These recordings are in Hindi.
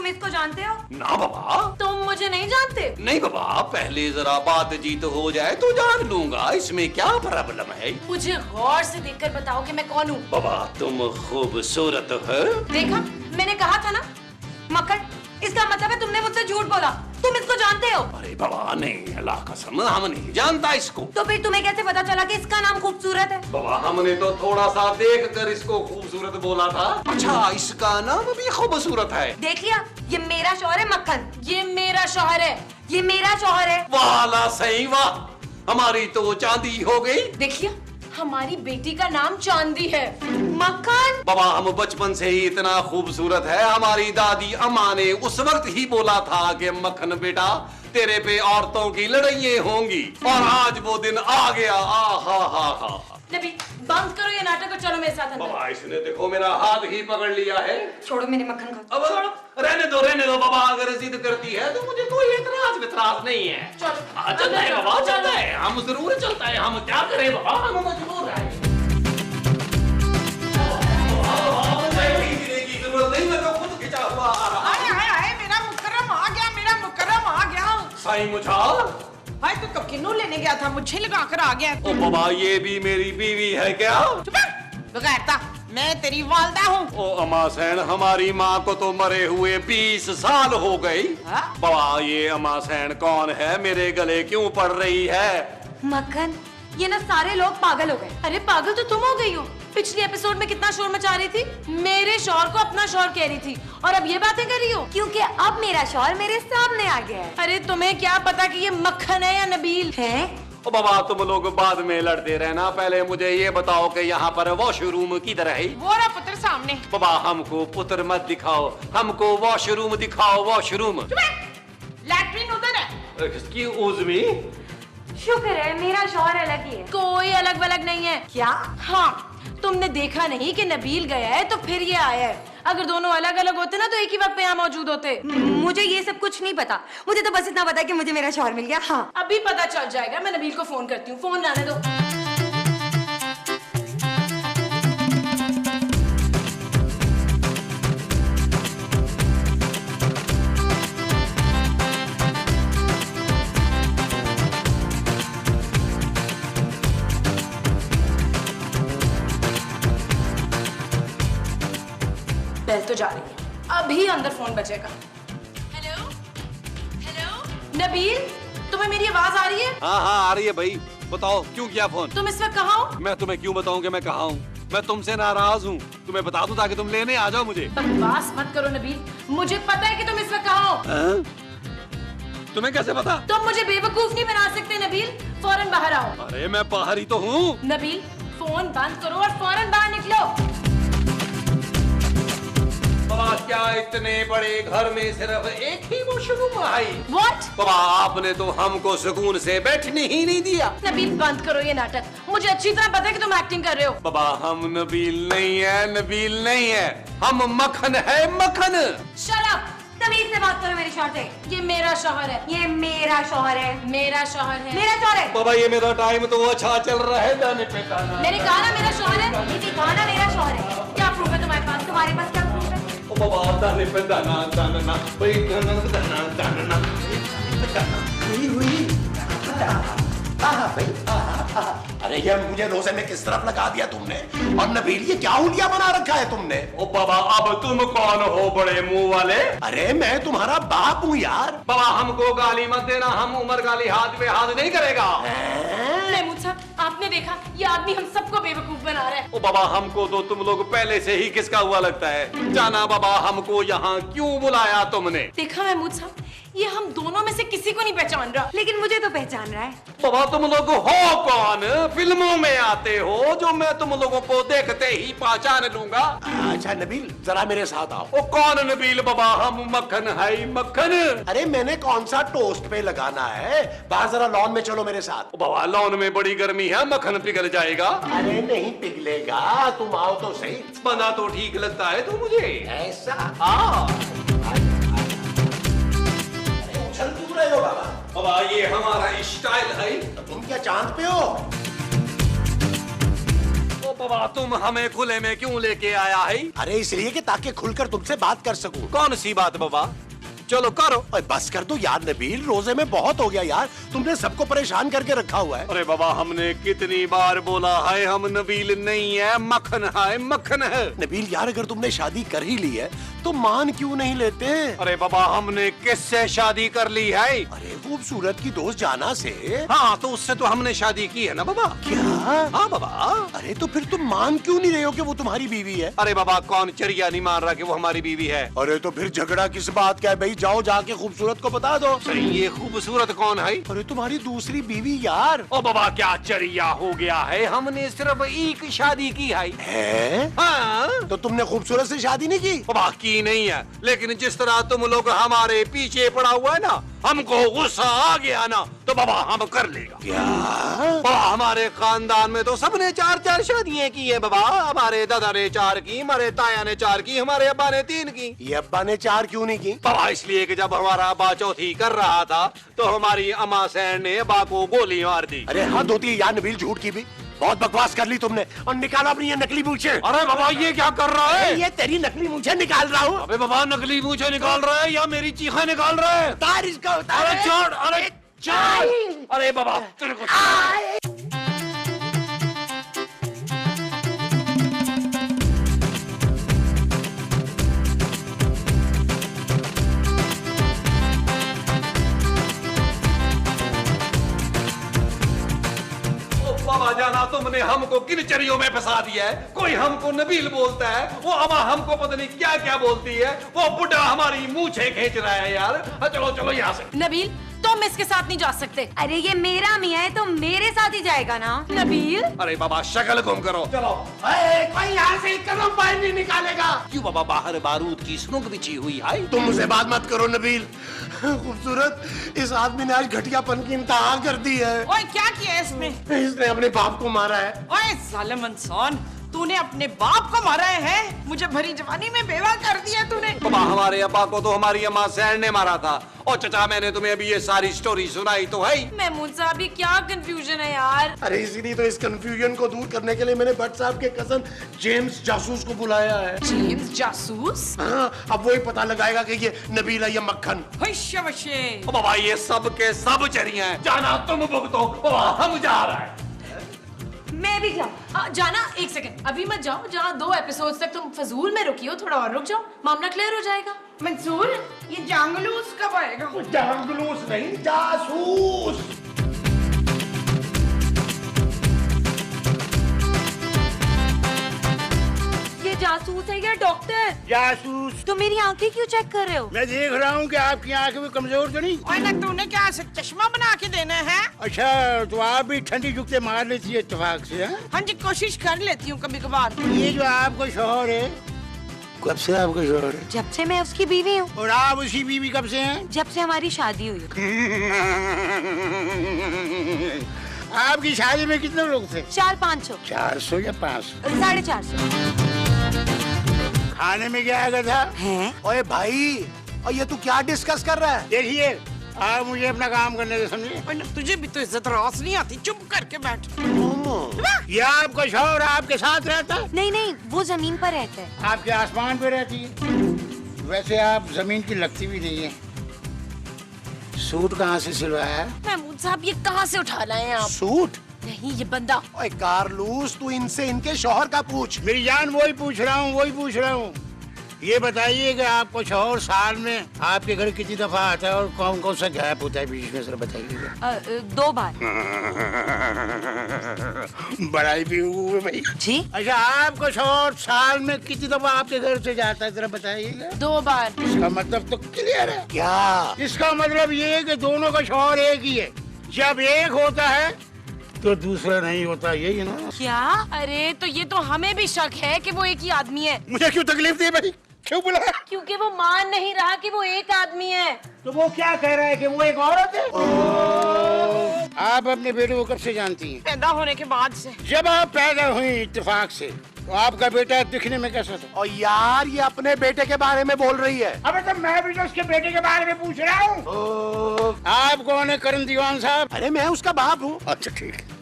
तुम इसको जानते हो? ना बाबा। तुम मुझे नहीं जानते? नहीं बाबा, पहले जरा बातचीत हो जाए तो जान लूंगा, इसमें क्या प्रॉब्लम है? मुझे गौर से देखकर बताओ कि मैं कौन हूँ। बाबा तुम खूबसूरत हो। देखा, मैंने कहा था ना। मक्खन, इसका मतलब है तुमने मुझसे झूठ बोला। तुम इसको जानते हो? अरे बाबा नहीं, अल्लाह कसम हम नहीं जानता इसको। तो फिर तुम्हें कैसे पता चला कि इसका नाम खूबसूरत है? बाबा हमने तो थोड़ा सा देख कर इसको खूबसूरत बोला था। अच्छा, इसका नाम भी खूबसूरत है। देख लिया, ये मेरा शौहर है मक्खन। ये मेरा शौहर है। ये मेरा शौहर है। वाला सही, वाह, हमारी तो चांदी हो गई। देखिए, हमारी बेटी का नाम चांदी है। मक्खन, बाबा हम बचपन से ही इतना खूबसूरत है, हमारी दादी अम्मा ने उस वक्त ही बोला था कि मक्खन बेटा तेरे पे औरतों की लड़ाइयाँ होंगी, और आज वो दिन आ गया। हा। नबी, बंद करो ये नाटक और चलो मेरे साथ अंदर। बाबा इसने देखो मेरा हाथ ही पकड़ लिया है। छोड़ो मेरे मक्खन को। अब रहने दो बाबा, अगर जिद करती है तो मुझे कोई एतराज नहीं है। चलो चलता है बाबा, चलता है, हम जरूर चलता है। हम क्या करें बाबा, हम मजबूर हैं। जरूरत नहीं, मैं तो खुद खिंचा हुआ आ रहा। हाय, मेरा मुकर्रम आ गया, मेरा मुकर्रम आ गया। साईं मुझा, हाय तू तो किन्नू लेने गया था, मुझे लगा कर आ गया। ओ बाबा ये भी मेरी बीवी है क्या? बगैरता, मैं तेरी वालदा हूँ। ओ अम्मा सैन, हमारी माँ को तो मरे हुए 20 साल हो गई। बाबा ये अम्मा सैन कौन है, मेरे गले क्यों पड़ रही है? मक्खन, ये ना सारे लोग पागल हो गए। अरे पागल तो तुम हो गई हो। पिछले एपिसोड में कितना शोर मचा रही थी, मेरे शौहर को अपना शौहर कह रही थी, और अब ये बातें कर रही हो क्योंकि अब मेरा शौहर मेरे सामने आ गया है। अरे तुम्हें क्या पता कि ये मक्खन है या नबील है? ओ बाबा तुम लोग बाद में लड़ते रहना, पहले मुझे ये बताओ कि यहाँ पर वॉशरूम किधर है? वो रहा पुत्र सामने। बाबा हमको पुत्र मत दिखाओ, हमको वॉशरूम दिखाओ। वॉशरूम लैट्रिन उधर है। Excuse me. शुक्र है मेरा शौहर अलग ही है। कोई अलग वलग नहीं है। क्या? हाँ, तुमने देखा नहीं कि नबील गया है तो फिर ये आया है। अगर दोनों अलग अलग होते ना तो एक ही वक्त पे यहाँ मौजूद होते। मुझे ये सब कुछ नहीं पता, मुझे तो बस इतना पता है कि मुझे मेरा शौहर मिल गया। हाँ, अभी पता चल जाएगा। मैं नबील को फोन करती हूँ, फोन लाने दो। बेल तो जा रही है, अभी अंदर फोन बजेगा। हेलो नबील, तुम्हें मेरी आवाज आ रही है? हाँ आ रही है भाई, बताओ क्यों किया फोन? तुम इस वक्त कहाँ हो? मैं तुम्हें क्यों बताऊं कि मैं कहाँ हूँ? मैं तुमसे नाराज हूँ, तुम्हें बता दूं ताकि तुम लेने आ जाओ मुझे। बकवास मत करो नबील, मुझे पता है कि तुम इस वक्त कहाँ हो। तुम्हें कैसे पता? तुम मुझे बेवकूफ नहीं बना सकते नबील, फौरन बाहर आओ। अरे मैं बाहर ही तो हूँ। नबील फोन बंद करो और फौरन बाहर निकलो। बाबा क्या इतने बड़े घर में सिर्फ एक ही वॉशरूम आई? What? बाबा आपने तो हमको सुकून से बैठने ही नहीं दिया। नबील बंद करो ये नाटक, मुझे अच्छी तरह पता है कि तुम एक्टिंग कर रहे हो। बाबा हम नबील नहीं है, नबील नहीं है, हम मक्खन है, मक्खन। Shut up! तमीज से बात करो मेरे शौहर से। ये मेरा शौहर है। ये मेरा शौहर है। मेरा शौहर है। मेरा शौहर है। बाबा ये मेरा टाइम तो अच्छा चल रहा है, जाने पे जाना। मैंने कहा ना मेरा शौहर है। मैंने कहा ना मेरा शौहर है। क्या प्रूफ है तुम्हारे पास? तुम्हारे पास क्या प्रूफ है? ओ बाबा जाने पे जाना, जाना भाई, जाना अरे यार मुझे रोजे में किस तरफ लगा दिया तुमने? और नबील ये क्या हुलिया बना रखा है तुमने? ओ बाबा अब तुम कौन हो बड़े मुंह वाले? अरे मैं तुम्हारा बाप हूँ यार। बाबा हमको गाली मत देना, हम उमर गाली हाथ पे हाथ नहीं करेगा। महमूद साहब, आपने देखा ये आदमी हम सबको बेवकूफ बना रहा है। ओ बाबा हमको तो तुम लोग पहले से ही किसका हुआ लगता है। जाना बाबा हमको यहाँ क्यों बुलाया तुमने? देखा महमूद साहब, ये हम दोनों में से किसी को नहीं पहचान रहा, लेकिन मुझे तो पहचान रहा है। बाबा तुम लोग हो कौन? फिल्मों में आते हो जो मैं तुम लोगों को देखते ही पहचान लूंगा। अच्छा नबील जरा मेरे साथ आओ। ओ कौन नबील? बाबा हम मक्खन है, मक्खन। अरे मैंने कौन सा टोस्ट पे लगाना है? बाहर जरा लॉन में चलो मेरे साथ। ओ बाबा लॉन में बड़ी गर्मी है, मक्खन पिघल जाएगा। अरे नहीं पिघलेगा, तुम आओ तो सही। बना तो ठीक लगता है तो मुझे ऐसा। हाँ। उछल क्यों रहे हो बाबा? बाबा ये हमारा स्टाइल है। तुम क्या चांद पे हो? ओ बाबा तुम हमें खुले में क्यों लेके आया है? अरे इसलिए कि ताकि खुलकर तुमसे बात कर सकूं। कौन सी बात बाबा? चलो करो। ओए बस कर दो यार नबील, रोजे में बहुत हो गया यार, तुमने सबको परेशान करके रखा हुआ है। अरे बाबा हमने कितनी बार बोला है हम नबील नहीं है, मक्खन है, मक्खन है। नबील यार अगर तुमने शादी कर ही ली है तो मान क्यों नहीं लेते? अरे बाबा हमने किससे शादी कर ली है? अरे खूबसूरत की दोस्त जाना से। हाँ तो उससे तो हमने शादी की है ना बाबा। क्या? हाँ बाबा। अरे तो फिर तुम मान क्यों नहीं रहे हो कि वो तुम्हारी बीवी है? अरे बाबा कौन चरिया नहीं मान रहा कि वो हमारी बीवी है? अरे तो फिर झगड़ा किस बात का है भाई, जाओ जाके खूबसूरत को बता दो। अरे ये खूबसूरत कौन है? अरे तुम्हारी दूसरी बीवी यार। ओ बाबा क्या चरिया हो गया है, हमने सिर्फ एक शादी की है। हाँ तो तुमने खूबसूरत से शादी नहीं की? बाबा की नहीं है, लेकिन जिस तरह तुम लोग हमारे पीछे पड़ा हुआ है ना, हमको गुस्सा आ गया ना तो बाबा हम कर लेगा। क्या? बाबा हमारे खानदान में तो सबने 4-4 शादियां की है बाबा। हमारे दादा ने 4 की, हमारे ताया ने 4 की, हमारे अब्बा ने 3 की। ये अब्बा ने 4 क्यों नहीं की? बाबा इसलिए कि जब हमारा अब्बा चौथी कर रहा था तो हमारी अम्मा सैन ने अब्बा को गोली मार दी। अरे हद होती है यार नबील, झूठ की भी। बहुत बकवास कर ली तुमने, और निकालो अपनी ये नकली मूछें। अरे बाबा ये क्या कर रहा है? ये तेरी नकली मूछें निकाल रहा हूँ। अबे बाबा नकली मूछें निकाल रहा है या मेरी चीखें निकाल रहा है? उतार इसका, उतार। अरे छोड़, अरे छोड़। अरे बाबा तेरे को बाबा जाना तुमने हमको किन चरियों में फंसा दिया है। कोई हमको नबील बोलता है, वो अम्मा हमको पता नहीं क्या क्या बोलती है, वो बुढ़ा हमारी मूछें खींच रहा है यार। चलो चलो यहाँ से। नबील तुम इसके साथ नहीं जा सकते। अरे ये मेरा मियाँ है तो मेरे साथ ही जाएगा ना। नबील अरे बाबा शक्ल गुम करो। चलो। कोई यहाँ से एक कदम बाहर नहीं निकालेगा। क्यों बाबा बाहर बारूद की सुनक बिछी हुई है? तुम मुझसे बात मत करो नबील। खूबसूरत इस आदमी ने आज घटियापन की इंतहा कर दी है। ओए क्या किया है इसने? इसने अपने बाप को मारा है। ओए जालिम इंसान, तूने अपने बाप को मारा है? मुझे भरी जवानी में बेवा कर दिया तूने। बाबा हमारे अब्बा को तो हमारी अम्मा सैन ने मारा था। और चचा मैंने तुम्हें अभी ये सारी स्टोरी सुनाई तो है। महमूद साहब भी क्या कंफ्यूजन है यार। अरे इसीलिए तो इस कंफ्यूजन को दूर करने के लिए मैंने भट्ट साहब के कजन जेम्स जासूस को बुलाया है। जेम्स जासूस? हाँ, अब वही पता लगाएगा कि ये नबील है या मक्खन। ओ बाबा ये सब के सब चरिया हैं। जाना तुम भुगतो, बाबा हम जा रहे हैं। मैं भी जाऊँ। जाना एक सेकंड, अभी मत जाओ। जहाँ 2 एपिसोड्स तक तुम फजूल में रुकी हो, थोड़ा और रुक जाओ, मामला क्लियर हो जाएगा। मंसूर, ये जांगलूस कब आएगा? जासूस नहीं, जासूस। ये जासूस है या डॉक्टर? जासूस। तो मेरी आंखें क्यों चेक कर रहे हो? मैं देख रहा हूँ कि आपकी आंखें भी कमजोर तो नहीं। ओए ना तूने क्या ऐसे चश्मा बना के देना है? अच्छा तो आप भी ठंडी जुगते मार लेती है इत्तेफाक से? हाँ? हाँ जी कोशिश कर लेती हूँ कभी कभार। ये जो आपको शौहर है, कब से आपका शौहर है? जब से मैं उसकी बीवी हूँ। और आप उसकी बीवी कब से हैं? जब से हमारी शादी हुई। आपकी शादी में कितने लोग थे? 400-500। 400 या 500? 450। खाने में क्या आया था? हैं? ओए भाई, और ये तू क्या डिस्कस कर रहा है? देखिए आप मुझे अपना काम करने दे, समझे? ओए ना तुझे भी तो इज्जत रास नहीं आती, चुप करके बैठ। ये आपका शौहर आपके साथ रहता है? नहीं नहीं, वो जमीन पर रहता है। आपके आसमान पे रहती है? वैसे आप जमीन की लगती भी नहीं है। सूट कहाँ से सिलवाया है? महमूद साहब ये कहाँ से उठा लाए हैं आप? सूट? नहीं ये बंदा। ओए कारलूस, तू इनसे इनके शौहर का पूछ। मेरी जान वही पूछ रहा हूँ। ये बताइए कि आपको शौहर साल में आपके घर कितनी दफा आता है और कौन कौन सा गैप होता है बीच में, सर बताइएगा। 2 बार। बड़ाई भी हुई भाई जी। अच्छा आपको शौहर साल में कितनी दफा आपके घर से जाता है, जरा बताइएगा। 2 बार। इसका मतलब तो क्लियर है। क्या? इसका मतलब ये है कि दोनों का शौहर एक ही है। जब एक होता है तो दूसरा नहीं होता, यही ना? क्या? अरे तो ये तो हमें भी शक है कि वो एक ही आदमी है। मुझे क्यों तकलीफ दी भाई, क्यों बुला? क्योंकि वो मान नहीं रहा कि वो एक आदमी है। तो वो क्या कह रहा है कि वो एक औरत है? आप अपने बेटे को कब से जानती हैं? पैदा होने के बाद से। जब आप पैदा हुई इत्तेफाक से, तो आपका बेटा दिखने में कैसा था? और यार ये अपने बेटे के बारे में बोल रही है। अबे तो मैं भी तो उसके बेटे के बारे में पूछ रहा हूँ। आप कौन है करण दीवान साहब? अरे मैं उसका बाप हूँ। अच्छा ठीक है।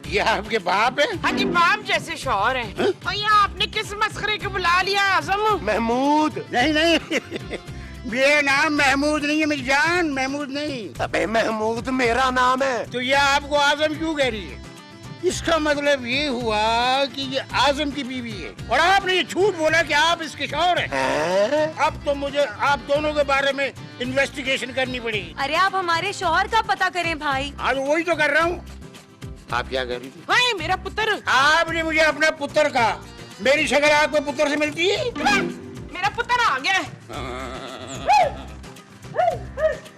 ये आपके बाप है? हाँ जी, बाप जैसे शौहर हैं। और ये आपने किस मस्खरे को बुला लिया आजम? महमूद। नहीं नहीं मेरा नाम महमूद नहीं है मेरी जान, महमूद नहीं। अबे महमूद मेरा नाम है। तो ये आपको आजम क्यों कह रही है? इसका मतलब ये हुआ कि ये आजम की बीवी है और आपने ये झूठ बोला कि आप इसके शौहर हैं। अब तो मुझे आप दोनों के बारे में इन्वेस्टिगेशन करनी पड़ेगी। अरे आप हमारे शौहर का पता करें भाई। हाँ तो वही तो कर रहा हूँ। आप क्या कर रही थी? भाई मेरा पुत्र। आपने मुझे अपना पुत्र कहा, मेरी शक्ल आपको पुत्र से मिलती है? मेरा पुत्र आ गया।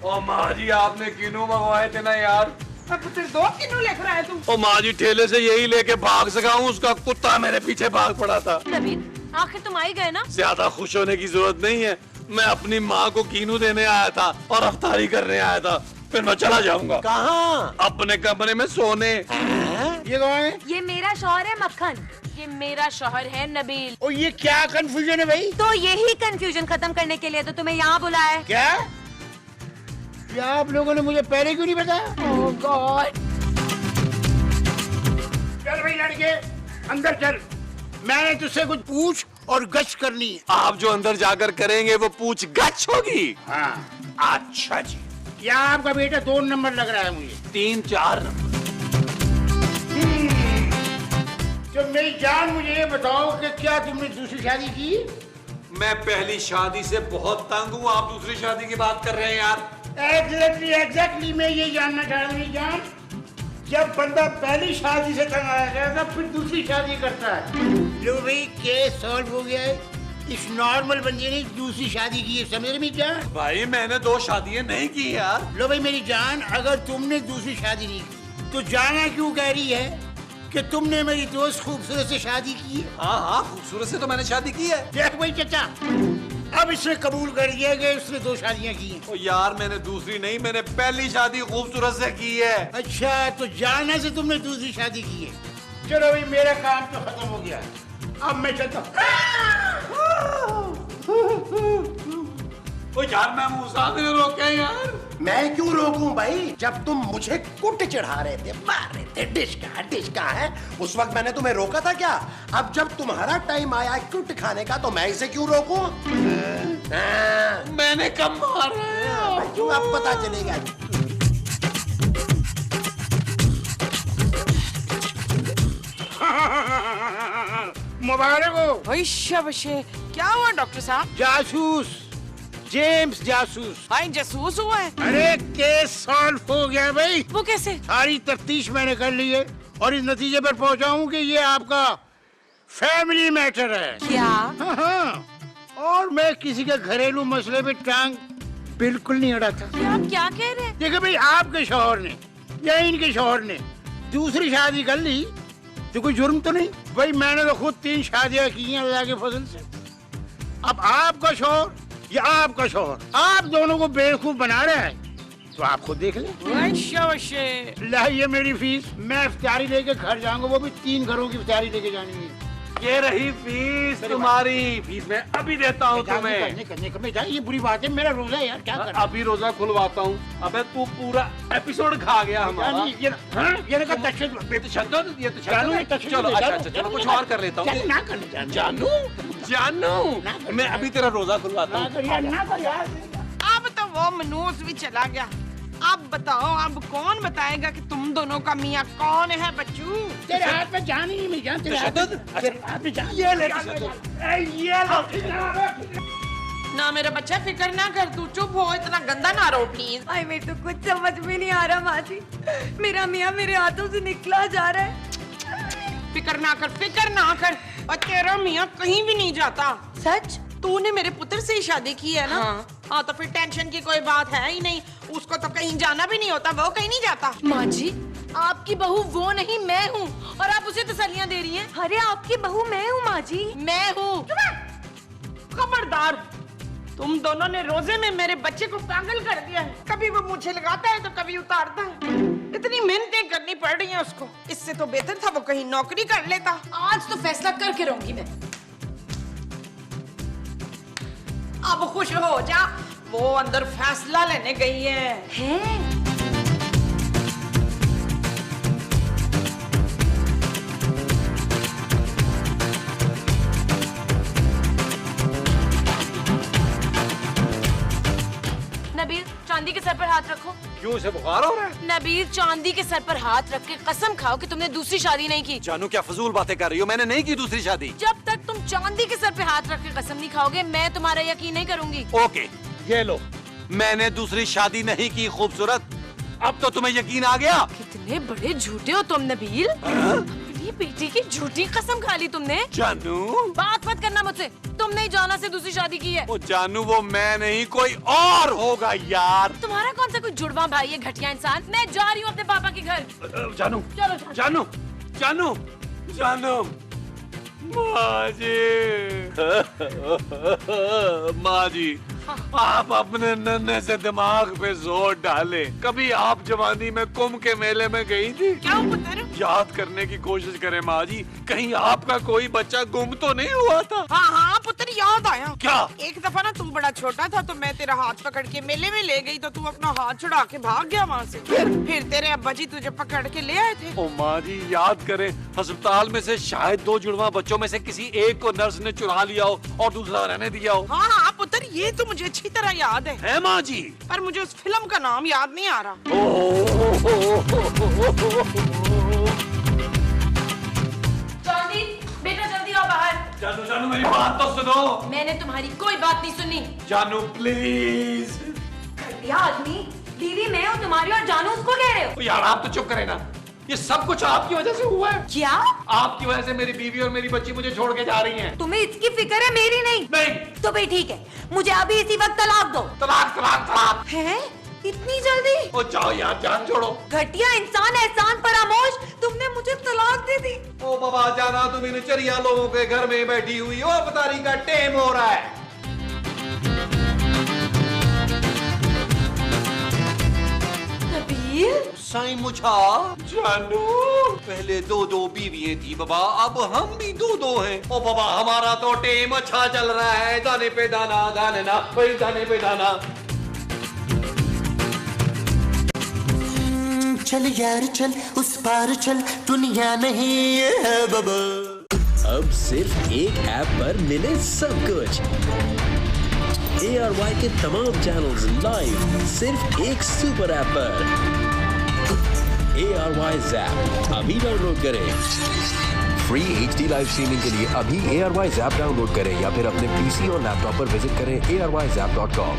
ओ माँ जी, आपने किनू मंगवाए थे ना यार? पुत्र 2 किलो लिख रहा है तू? ओ माँ जी, ठेले से यही लेके भाग सका हूँ, उसका कुत्ता मेरे पीछे भाग पड़ा था। नबील आखिर तुम आई गए ना। ज्यादा खुश होने की जरूरत नहीं है, मैं अपनी माँ को कीनू देने आया था और अफ्तारी करने आया था, फिर मैं चला जाऊंगा। कहाँ? अपने कमरे में सोने। ये कौन है? ये मेरा शौहर है मक्खन। ये मेरा शौहर है नबील। और ये क्या कंफ्यूजन है भाई? तो यही कंफ्यूजन खत्म करने के लिए तो तुम्हें यहाँ बुलाया है। क्या? क्या आप लोगों ने मुझे पहले क्यों नहीं बताया? ओह गॉड। चल भाई लड़के अंदर चल, मैंने तुझसे कुछ पूछ और गछ करनी है। आप जो अंदर जाकर करेंगे वो पूछ गछ होगी। हाँ अच्छा जी। यहाँ आपका बेटा 2 नंबर लग रहा है मुझे। 3-4 नंबर। तो मेरी जान मुझे ये बताओ कि क्या तुमने दूसरी शादी की? मैं पहली शादी से बहुत तंग हूँ, आप दूसरी शादी की बात कर रहे हैं यार। एग्जैक्टली मैं ये जानना चाह रहा हूँ जान, जब बंदा पहली शादी से तंग आया जाता फिर दूसरी शादी करता है। लो भाई केस सॉल्व हो गया है। इस नॉर्मल बंदे ने दूसरी शादी की है, समझ में जान? भाई मैंने 2 शादियां नहीं की यार। लो भाई मेरी जान, अगर तुमने दूसरी शादी नहीं की तो जाना क्यों कह रही है कि तुमने मेरी दोस्त खूबसूरत से शादी की है? हाँ, खूबसूरत से तो मैंने शादी की है। देख भाई चाचा, अब इसने कबूल कर दिया कि उसने 2 शादियां की हैं। ओ यार, मैंने दूसरी नहीं, मैंने पहली शादी खूबसूरत से की है। अच्छा, तो जाना से तुमने दूसरी शादी की है। चलो भाई मेरा काम तो खत्म हो गया, अब मैं चलता ओ यार, मैं मूसा ने रोके यार। मैं क्यों रोकूं भाई? जब तुम मुझे कुट चढ़ा रहे थे, मार रहे थे, डिस्का है, उस वक्त मैंने तुम्हें रोका था क्या? अब जब तुम्हारा टाइम आया कुट खाने का तो मैं इसे क्यों रोकूं? मैंने कब मारा है? क्यों अब पता चलेगा। मुबारक हो। वैश्य क्या हुआ डॉक्टर साहब? जासूस, जेम्स जासूस। भाई जासूस हुआ है? अरे केस सॉल्व हो गया भाई। वो कैसे? सारी तफ्तीश मैंने कर ली है और इस नतीजे पर पहुंचा हूं कि ये आपका फैमिली मैटर है। क्या? हाँ, और मैं किसी के घरेलू मसले पे टांग बिल्कुल नहीं अड़ाता। आप क्या कह रहे हैं? देखो भाई, आपके शौहर ने या इनके शौहर ने दूसरी शादी कर ली तो कोई जुर्म तो नहीं भाई। मैंने तो खुद 3 शादियां की हैं अल्लाह के फजल से। अब आपका शौहर या आपका शौहर आप दोनों को बेवकूफ बना रहा है तो आप खुद देख लें। वैश्य ला ये मेरी फीस, मैं इफ्तारी लेके घर जाऊंगा, वो भी 3 घरों की इफ्तारी लेके जानी है। ये रही फीस तुम्हारी। फीस मैं अभी देता हूँ तुम्हें। करने का ये बुरी बात है, मेरा रोजा है यार, क्या कर? अभी रोजा खुलवाता हूँ। अबे तू पूरा एपिसोड खा गया हमारा। ये चलो अच्छा, चलो कुछ और कर लेता हूँ। ना कर जानू मैं अभी तेरा रोजा खुलवाता हूँ। अब तो वो मनूस भी चला गया। अब बताओ, अब कौन बताएगा कि तुम दोनों का मियाँ कौन है बच्चू? तेरे हाथ में जान ही नहीं, मैं जान तेरे हाथ में जान। ये ले ना मेरा बच्चा, फिक्र ना कर, तू चुप हो, इतना गंदा ना रो प्लीज। भाई मेरे तो कुछ समझ में नहीं आ रहा माँ जी। मेरा मियाँ मेरे हाथों से निकला जा रहा है। फिक्र ना कर और तेरा मियाँ कहीं भी नहीं जाता। सच? तूने मेरे पुत्र से ही शादी की है ना? हाँ तो फिर टेंशन की कोई बात है ही नहीं। उसको तो कहीं जाना भी नहीं होता, वो कहीं नहीं जाता। माँ जी, आपकी बहू वो नहीं, मैं हूँ, और आप उसे तसल्लियाँ दे रही हैं। अरे आपकी बहू मैं हूँ माँ जी। मैं हूँ। खबरदार, तुम दोनों ने रोजे में मेरे बच्चे को पागल कर दिया है। कभी वो मुझे लगाता है तो कभी उतारता है। इतनी मेहनतें करनी पड़ रही हैं उसको। इससे तो बेहतर था वो कहीं नौकरी कर लेता। आज तो फैसला करके रहूंगी मैं। अब खुश हो जा, वो अंदर फैसला लेने गई है। सर पर हाथ रखो। क्यों, उसे बुखार हो रहा है? नबील, चांदी के सर पर हाथ रख के कसम खाओ कि तुमने दूसरी शादी नहीं की। जानू क्या फजूल बातें कर रही हो, मैंने नहीं की दूसरी शादी। जब तक तुम चांदी के सर पे हाथ रख के कसम नहीं खाओगे मैं तुम्हारा यकीन नहीं करूंगी। ओके, ये लो, मैंने दूसरी शादी नहीं की खूबसूरत। अब तो तुम्हें यकीन आ गया। कितने बड़े झूठे हो तुम नबील। अपनी बेटी की झूठी कसम खा ली तुमने। जानू, बात मत करना मुझसे, तुमने ही जाना से दूसरी शादी की है। वो जानू, वो मैं नहीं कोई और होगा यार। तुम्हारा कौन सा कोई जुड़वा भाई है घटिया इंसान। मैं जा रही हूँ अपने पापा के घर। जानू, चलो जानू, जानू, जानू, माँ जी, माँ जी, आप अपने नन्हे से दिमाग पे जोर डाले। कभी आप जवानी में कुंभ के मेले में गई थी? क्या पुत्र? याद करने की कोशिश करें माँ जी, कहीं आपका कोई बच्चा गुम तो नहीं हुआ था? हाँ हाँ पुत्र, याद आया। क्या? एक दफा ना तू बड़ा छोटा था तो मैं तेरा हाथ पकड़ के मेले में ले गई तो तू अपना हाथ छुड़ा के भाग गया वहाँ से। फिर तेरे अब्बा जी तुझे पकड़ के ले आए थे। ओ माँ जी, याद करें, अस्पताल में से शायद 2 जुड़वा बच्चों में से किसी एक को नर्स ने चुरा लिया हो और दूसरा रहने दिया हो। हाँ हाँ पुत्र, ये तो मुझे अच्छी तरह याद है माँ जी, पर मुझे उस फिल्म का नाम याद नहीं आ रहा। चांदी, बेटा जल्दी आओ बाहर। जानू, जानू, मेरी बात तो सुनो। मैंने तुम्हारी कोई बात नहीं सुनी। जानू प्लीज। घटिया आदमी, दीदी मैं हूँ तुम्हारी और जानू उसको कह रहे हो। यार आप तो चुप करें ना, ये सब कुछ आपकी वजह से हुआ है। क्या? आपकी वजह से मेरी बीवी और मेरी बच्ची मुझे छोड़ के जा रही हैं। तुम्हें इसकी फिक्र है, मेरी नहीं। नहीं। तो भाई ठीक है, मुझे अभी इसी वक्त तलाक दो। तलाक, तलाक, तलाक। है? इतनी जल्दी? ओ जाओ यार, जान छोड़ो। घटिया इंसान, एहसान फरामोश, तुमने मुझे तलाक दे दी। ओ बाबा जाना, तुम इन चरिया लोगों के घर में बैठी हुई हो, अवतारी का टेम हो रहा है। नबील, साईं मुझा। जानू, पहले 2 बीवियां थी बाबा, अब हम भी 2 हैं। ओ बाबा, हमारा तो टेम अच्छा चल रहा है, दाने पे दाना, दाने ना, वही दाने पे दाना। चल यार चल, उस पार चल, दुनिया नहीं है बाबा। अब सिर्फ एक ऐप पर मिले सब कुछ। ARY के तमाम चैनल्स लाइव सिर्फ एक सुपर ऐप पर। ARY Zap अभी डाउनलोड करें। फ्री HD लाइव स्ट्रीमिंग के लिए अभी ARY Zap डाउनलोड करें या फिर अपने PC और लैपटॉप पर विजिट करें arYzap.com।